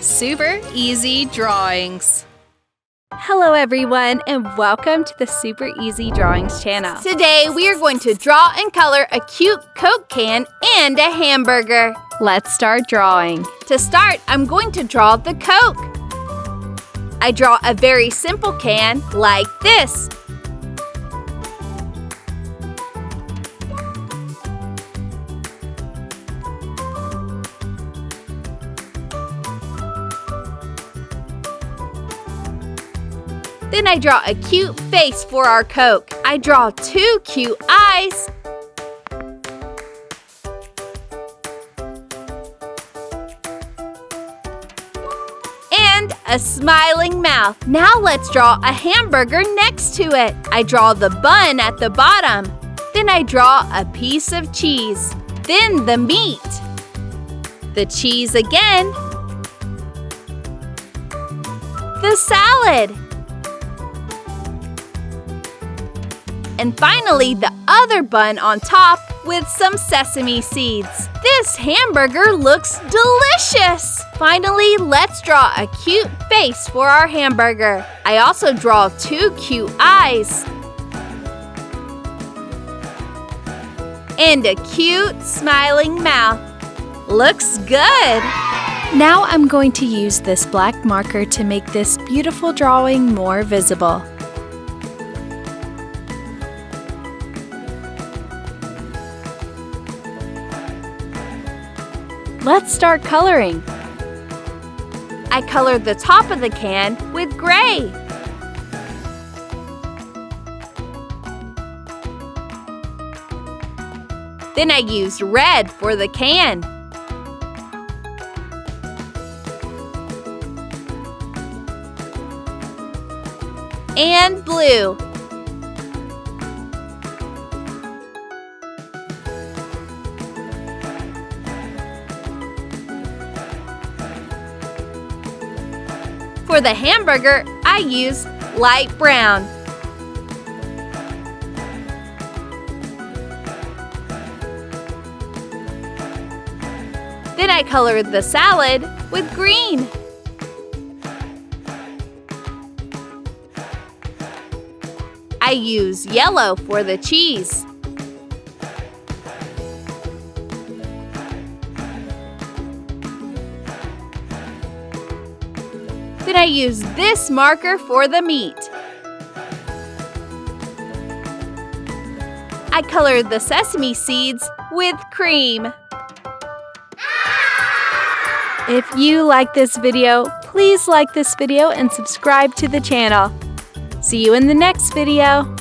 Super Easy Drawings. Hello everyone, and welcome to the Super Easy Drawings channel. Today we are going to draw and color a cute Coke can and a hamburger. Let's start drawing. To start, I'm going to draw the Coke. I draw a very simple can like this. Then I draw a cute face for our Coke. I draw two cute eyes. And a smiling mouth. Now let's draw a hamburger next to it. I draw the bun at the bottom. Then I draw a piece of cheese. Then the meat. The cheese again. The salad. And finally, the other bun on top with some sesame seeds. This hamburger looks delicious! Finally, let's draw a cute face for our hamburger. I also draw two cute eyes. And a cute smiling mouth. Looks good! Now I'm going to use this black marker to make this beautiful drawing more visible. Let's start coloring. I colored the top of the can with gray. Then I used red for the can. And blue. For the hamburger, I use light brown. Then I colored the salad with green. I use yellow for the cheese. Then I use this marker for the meat. I colored the sesame seeds with cream. If you like this video, please like this video and subscribe to the channel. See you in the next video.